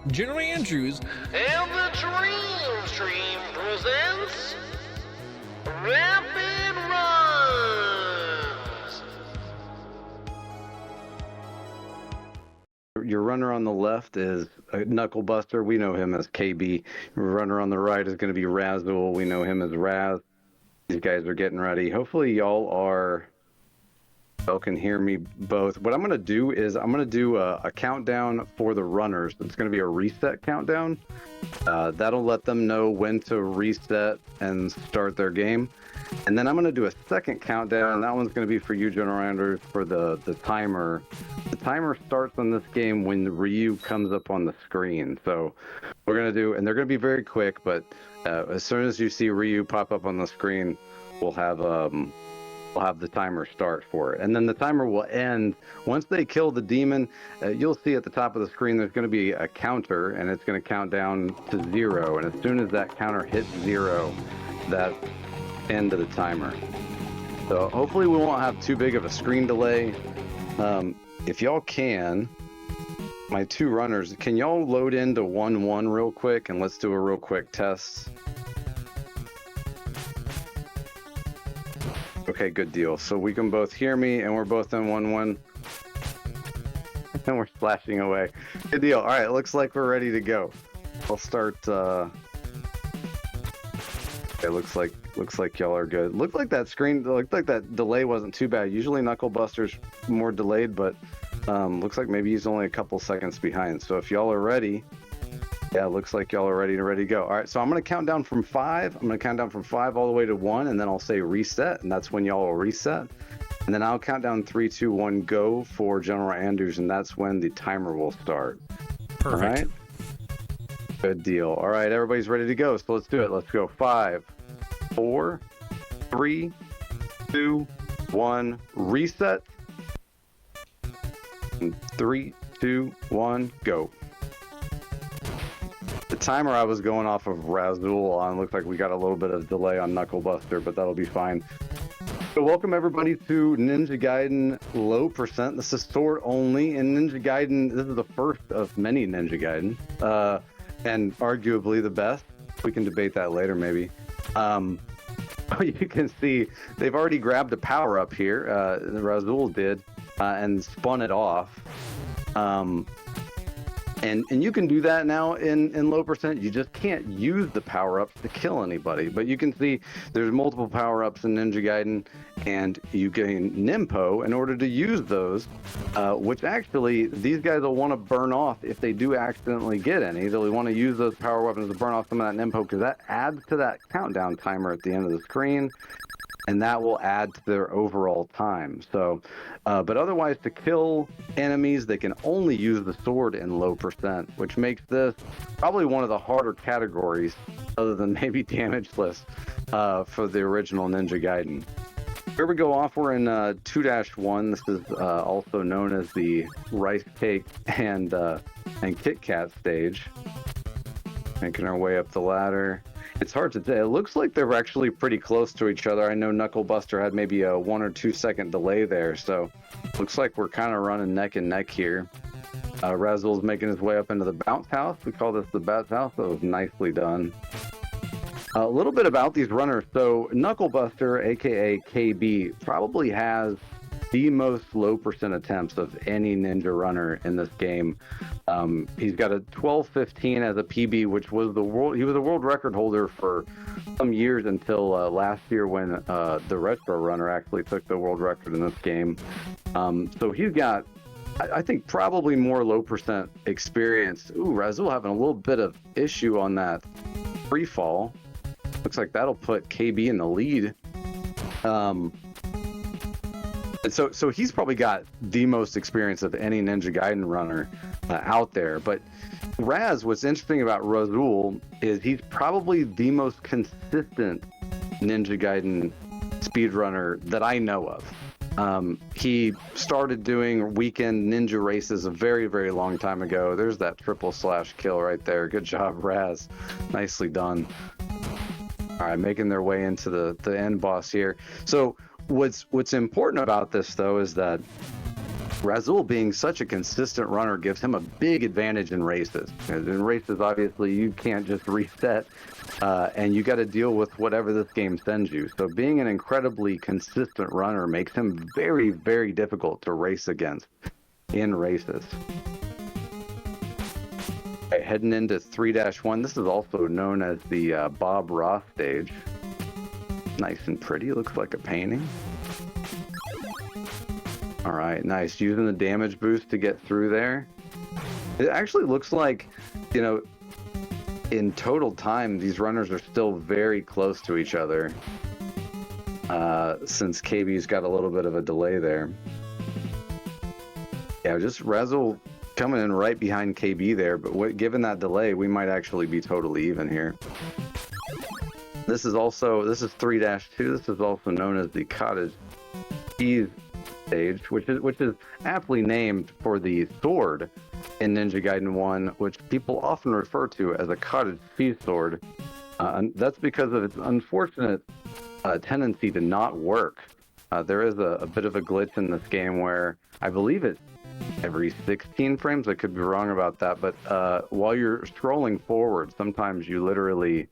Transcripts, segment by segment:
General Andrews, And the Dream Stream presents Rapid Runs! Your runner on the left is a knuckle buster. We know him as KB. Your runner on the right is going to be Razul. We know him as Raz. These guys are getting ready. Hopefully y'all can hear me both. What I'm going to do is I'm going to do a countdown for the runners. It's going to be a reset countdown. That'll let them know when to reset and start their game. And then I'm going to do a second countdown. That one's going to be for you, General Andrews, for the timer. The timer starts on this game when the Ryu comes up on the screen. So we're going to do, and they're going to be very quick, but as soon as you see Ryu pop up on the screen, we'll have the timer start for it. And then the timer will end once they kill the demon. You'll see at the top of the screen there's going to be a counter, and it's going to count down to 0. And as soon as that counter hits 0, that's end of the timer. So hopefully we won't have too big of a screen delay. If y'all can, my two runners, can y'all load into 1-1 real quick, and let's do a real quick test. Okay, good deal. So we can both hear me, and we're both in 1-1. And we're splashing away. Good deal. All right, looks like we're ready to go. I'll start. It looks like y'all are good. Looked like that delay wasn't too bad. Usually Knuckle Buster's more delayed, but looks like maybe he's only a couple seconds behind. So if y'all are ready, yeah, looks like y'all are ready to go. All right, so I'm going to count down from 5. I'm going to count down from 5 all the way to 1, and then I'll say reset, and that's when y'all will reset. And then I'll count down 3, 2, 1, go for General Andrews, and that's when the timer will start. perfect. All right? Good deal. All right, everybody's ready to go, so let's do it. Let's go. 5, 4, 3, 2, 1, reset. And 3, 2, 1, go. The timer I was going off of Razul on. Looks like we got a little bit of delay on Knuckle Buster, but that'll be fine. So welcome everybody to Ninja Gaiden Low Percent. This is sword only, and Ninja Gaiden, this is the first of many Ninja Gaiden, and arguably the best. We can debate that later maybe. You can see they've already grabbed a power up here, Razul did, and spun it off. And you can do that now in low percent. You just can't use the power-ups to kill anybody. But you can see there's multiple power-ups in Ninja Gaiden, and you gain Nimpo in order to use those, which actually these guys will want to burn off if they do accidentally get any. They'll want to use those power weapons to burn off some of that Nimpo, because that adds to that countdown timer at the end of the screen, and that will add to their overall time. So, but otherwise, to kill enemies, they can only use the sword in low percent, which makes this probably one of the harder categories, other than maybe damageless, for the original Ninja Gaiden. Here we go off. We're in 2-1. This is also known as the rice cake and Kit Kat stage. Making our way up the ladder. It's hard to say. It looks like they're actually pretty close to each other. I know Knuckle Buster had maybe a 1 or 2 second delay there, so looks like we're kind of running neck and neck here. Razul's making his way up into the bounce house. We call this the bounce house. That was nicely done. A little bit about these runners. So Knuckle Buster, aka KB, probably has the most low percent attempts of any ninja runner in this game. He's got a 12:15 as a PB, which was he was a world record holder for some years until last year when the retro runner actually took the world record in this game. So he's got, I think, probably more low percent experience. Ooh, Razul having a little bit of issue on that free fall. Looks like that'll put KB in the lead. And so he's probably got the most experience of any Ninja Gaiden runner out there. But what's interesting about Razul is he's probably the most consistent Ninja Gaiden speedrunner that I know of. He started doing weekend ninja races a very, very long time ago. There's that triple slash kill right there. Good job, Raz. Nicely done. All right, making their way into the end boss here. So what's important about this, though, is that Razul being such a consistent runner gives him a big advantage in races. In races, obviously, you can't just reset, and you got to deal with whatever this game sends you. So being an incredibly consistent runner makes him very, very difficult to race against in races. Right, heading into 3-1. This is also known as the Bob Ross stage. Nice and pretty. Looks like a painting. All right, nice. Using the damage boost to get through there. It actually looks like, you know, in total time, these runners are still very close to each other. Since KB's got a little bit of a delay there. Yeah, just Razul coming in right behind KB there, but given that delay, we might actually be totally even here. This is 3-2. This is also known as the Cottage Cheese stage, which is aptly named for the sword in Ninja Gaiden 1, which people often refer to as a cottage cheese sword. And that's because of its unfortunate tendency to not work. There is a bit of a glitch in this game where I believe it's every 16 frames. I could be wrong about that, but while you're scrolling forward, sometimes you literally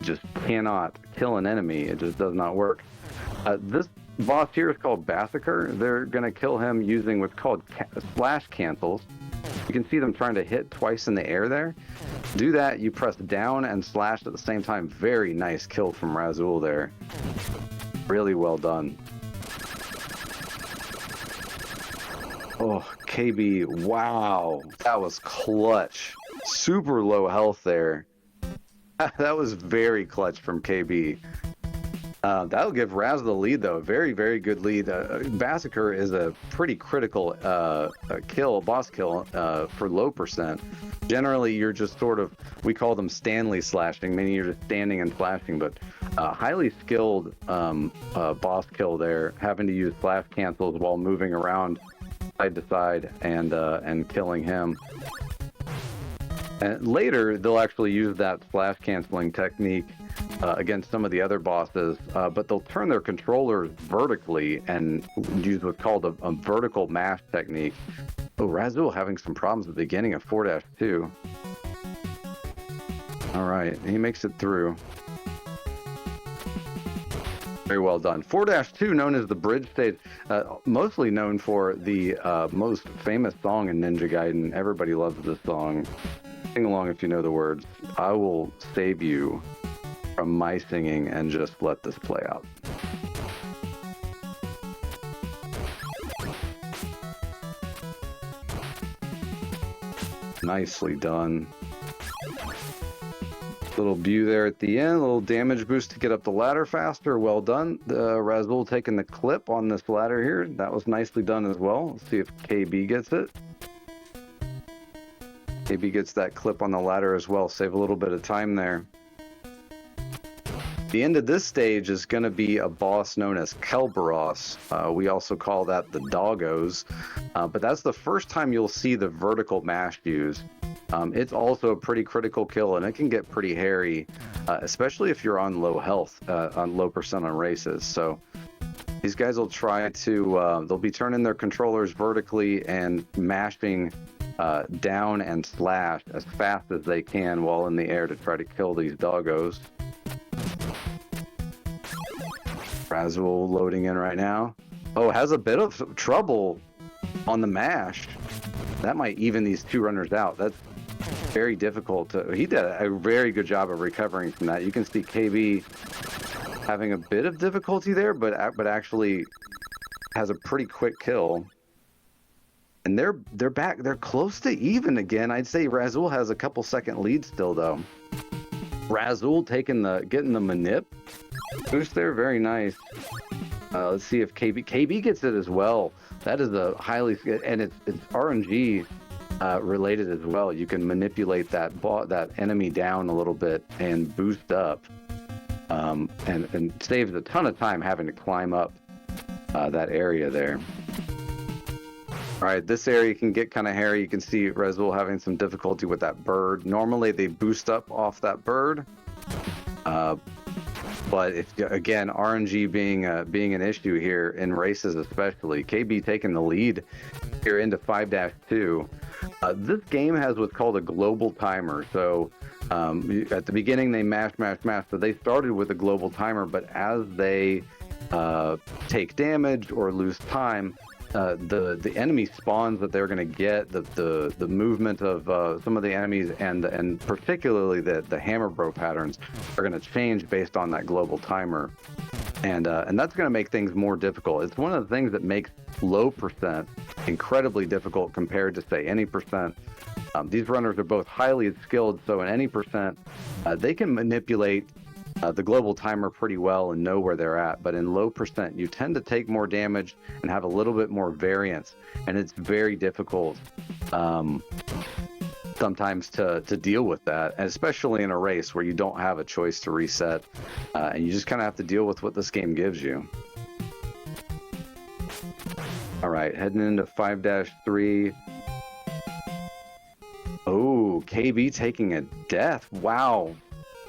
just cannot kill an enemy. It just does not work. This boss here is called Massacre. They're going to kill him using what's called slash cancels. You can see them trying to hit twice in the air there. Do that, you press down and slash at the same time. Very nice kill from Razul there. Really well done. Oh, KB, wow. That was clutch. Super low health there. That was very clutch from KB. That'll give Raz the lead, though. Very, very good lead. Massacre is a pretty critical boss kill for low percent. Generally, you're just sort of, we call them Stanley slashing, meaning you're just standing and slashing, but highly skilled boss kill there, having to use slash cancels while moving around side to side and killing him. And later, they'll actually use that slash canceling technique against some of the other bosses, but they'll turn their controllers vertically and use what's called a vertical mash technique. Oh, Razul having some problems at the beginning of 4-2. All right, he makes it through. Very well done. 4-2, known as the bridge stage, mostly known for the most famous song in Ninja Gaiden. Everybody loves this song. Sing along if you know the words. I will save you from my singing and just let this play out. Nicely done. Little view there at the end, a little damage boost to get up the ladder faster. Well done. Razul taking the clip on this ladder here. That was nicely done as well. Let's see if KB gets it. KB gets that clip on the ladder as well. Save a little bit of time there. The end of this stage is going to be a boss known as Kelberos. We also call that the Doggos. But that's the first time you'll see the vertical mash used. It's also a pretty critical kill, and it can get pretty hairy, especially if you're on low health, on low percent on races. So these guys will try to, they'll be turning their controllers vertically and mashing down and slash as fast as they can while in the air to try to kill these Doggos. Razul loading in right now. Oh, has a bit of trouble on the mash. That might even these two runners out. That's very difficult. He did a very good job of recovering from that. You can see KB having a bit of difficulty there, but actually has a pretty quick kill. And they're back. They're close to even again. I'd say Razul has a couple second lead still, though. Razul getting the manip boost there. Very nice. Let's see if KB gets it as well. That is a highly, and it's RNG related as well. You can manipulate that enemy down a little bit and boost up, and saves a ton of time having to climb up that area there. All right, this area can get kind of hairy. You can see Razul having some difficulty with that bird. Normally they boost up off that bird, But if again, RNG being an issue here in races, especially KB taking the lead here into 5-2. This game has what's called a global timer. So at the beginning they mash. So they started with a global timer, but as they take damage or lose time, the enemy spawns that they're going to get, the movement of some of the enemies, and particularly the hammer bro patterns are going to change based on that global timer, and that's going to make things more difficult. It's one of the things that makes low percent incredibly difficult compared to, say, any percent. These runners are both highly skilled, so in any percent they can manipulate the global timer pretty well and know where they're at, but in low percent you tend to take more damage and have a little bit more variance, and it's very difficult sometimes to deal with that, and especially in a race where you don't have a choice to reset, and you just kind of have to deal with what this game gives you. All right, heading into 5-3. Oh, KB taking a death. Wow.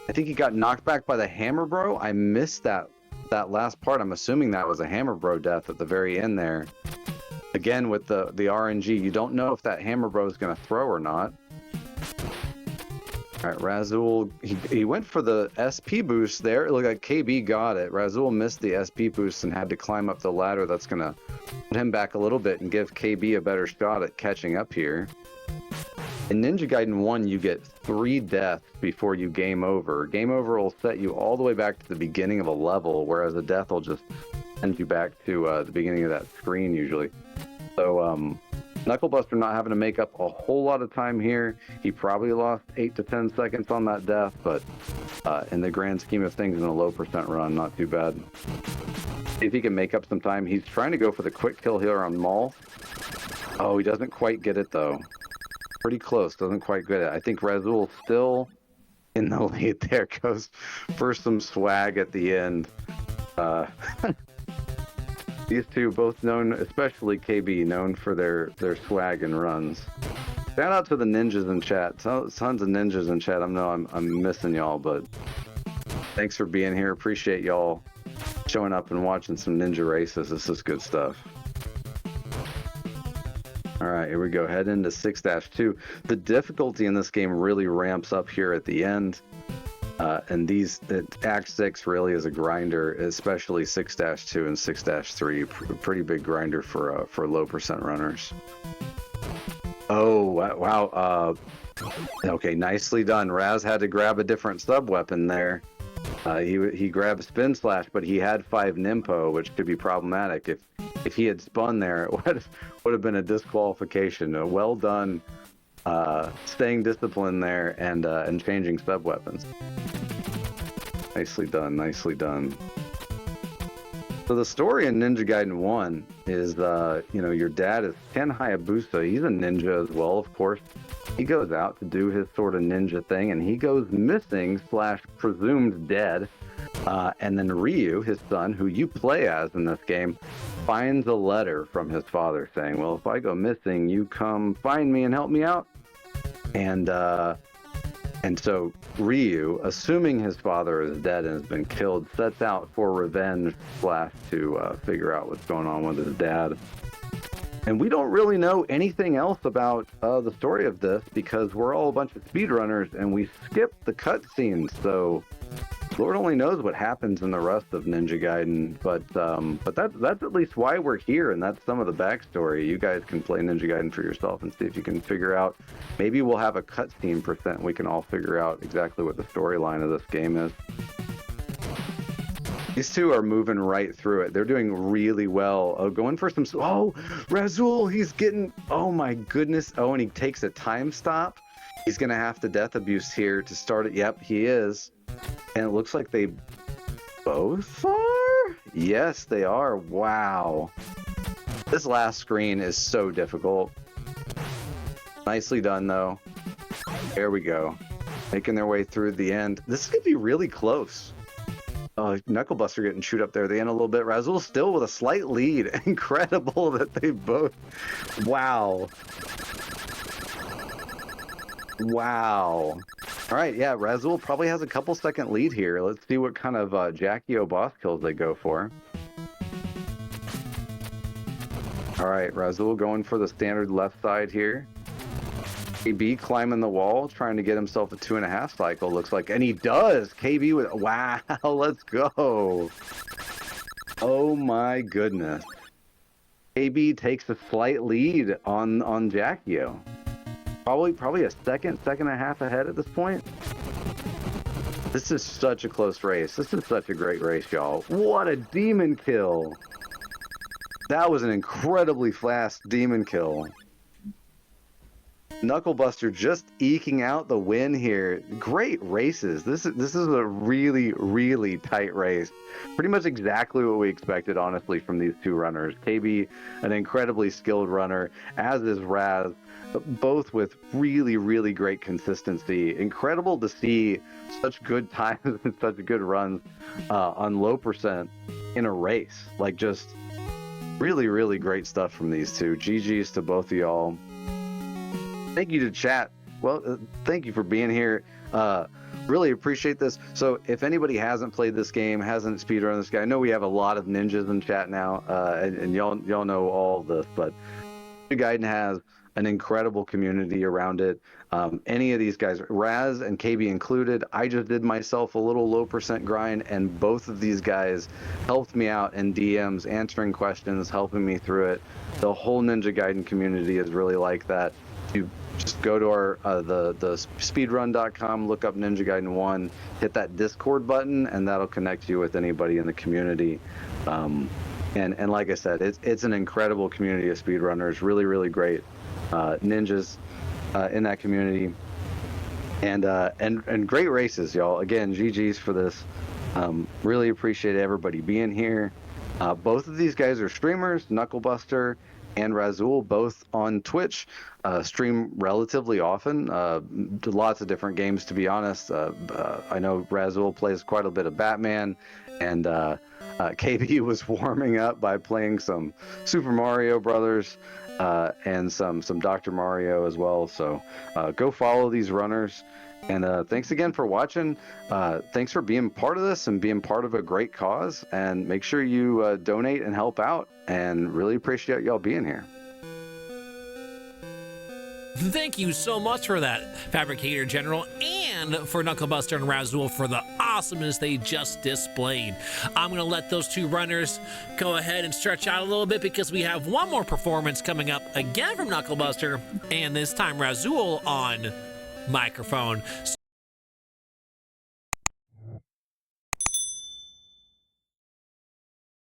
I think he got knocked back by the hammer bro. I missed that last part. I'm assuming that was a hammer bro death at the very end there. Again, with the RNG, you don't know if that hammer bro is going to throw or not. All right, Razul, he went for the SP boost there. It looked like KB got it. Razul missed the SP boost and had to climb up the ladder. That's going to put him back a little bit and give KB a better shot at catching up here. In Ninja Gaiden 1, you get 3 deaths before you game over. Game over will set you all the way back to the beginning of a level, whereas a death will just send you back to the beginning of that screen usually. So Knucklebuster not having to make up a whole lot of time here. He probably lost 8 to 10 seconds on that death, but in the grand scheme of things in a low percent run, not too bad. See if he can make up some time. He's trying to go for the quick kill here on Maul. Oh, he doesn't quite get it though. Pretty close, doesn't quite get it. I think Razul still in the lead there. Goes for some swag at the end. These two both known, especially KB, known for their swag and runs. Shout out to the ninjas in chat. Tons of ninjas in chat. I know I'm missing y'all, but thanks for being here. Appreciate y'all showing up and watching some ninja races. This is good stuff. All right, here we go. Head into 6-2. The difficulty in this game really ramps up here at the end. And Act 6 really is a grinder, especially 6-2 and 6-3. Pretty big grinder for low percent runners. Oh, wow. Okay, nicely done. Raz had to grab a different sub weapon there. He grabbed Spin Slash, but he had 5 Nimpo, which could be problematic. If he had spun there, it would have been a disqualification. Well done, staying disciplined there and changing sub weapons. Nicely done, nicely done. So the story in Ninja Gaiden 1 is, your dad is Ken Hayabusa. He's a ninja as well, of course. He goes out to do his sort of ninja thing, and he goes missing / presumed dead. And then Ryu, his son, who you play as in this game, finds a letter from his father saying, well, if I go missing, you come find me and help me out. And so Ryu, assuming his father is dead and has been killed, sets out for revenge / to figure out what's going on with his dad. And we don't really know anything else about the story of this because we're all a bunch of speedrunners and we skipped the cutscenes. So Lord only knows what happens in the rest of Ninja Gaiden. But that's at least why we're here, and that's some of the backstory. You guys can play Ninja Gaiden for yourself and see if you can figure out. Maybe we'll have a cutscene percent. We can all figure out exactly what the storyline of this game is. These two are moving right through it. They're doing really well. Oh, going for some... Oh, Razul, he's getting... Oh, my goodness. Oh, and he takes a time stop. He's going to have to death abuse here to start it. Yep, he is. And it looks like they both are? Yes, they are. Wow. This last screen is so difficult. Nicely done, though. There we go. Making their way through the end. This is going to be really close. Oh, Knucklebuster getting chewed up there at the end a little bit. Razul still with a slight lead. Incredible that they both... Wow. Wow. All right, yeah, Razul probably has a couple second lead here. Let's see what kind of Jackie-O boss kills they go for. All right, Razul going for the standard left side here. KB climbing the wall, trying to get himself a 2.5 cycle, looks like. And he does! KB with... Wow, let's go! Oh my goodness. KB takes a slight lead on Jackie-O. Probably a second and a half ahead at this point. This is such a close race. This is such a great race, y'all. What a demon kill. That was an incredibly fast demon kill. Knucklebuster just eking out the win here. Great races. This is a really, really tight race. Pretty much exactly what we expected, honestly, from these two runners. KB, an incredibly skilled runner, as is Raz, both with really, really great consistency. Incredible to see such good times and such good runs on low percent in a race. Like, just really, really great stuff from these two. GG's to both of y'all. Thank you to chat. Well, thank you for being here. Really appreciate this. So if anybody hasn't played this game, hasn't speedrun this guy, I know we have a lot of ninjas in chat now, and y'all know all of this, but Gaiden has an incredible community around it. Any of these guys, Raz and KB included, I just did myself a little low percent grind, and both of these guys helped me out in DMs, answering questions, helping me through it. The whole Ninja Gaiden community is really like that. You just go to our the speedrun.com, look up Ninja Gaiden 1, hit that Discord button, and that'll connect you with anybody in the community. And like I said, it's an incredible community of speedrunners, really, really great ninjas in that community, and great races, y'all. Again, GG's for this. Really appreciate everybody being here. Both of these guys are streamers, Knucklebuster and Razul, both on Twitch, stream relatively often, lots of different games, to be honest. I know Razul plays quite a bit of Batman, and KB was warming up by playing some Super Mario Brothers and some Dr. Mario as well. So go follow these runners. And thanks again for watching. Thanks for being part of this and being part of a great cause. And make sure you donate and help out. And really appreciate y'all being here. Thank you so much for that, Fabricator General, and for Knucklebuster and Razul for the awesomeness they just displayed. I'm going to let those two runners go ahead and stretch out a little bit because we have one more performance coming up again from Knucklebuster, and this time Razul on microphone.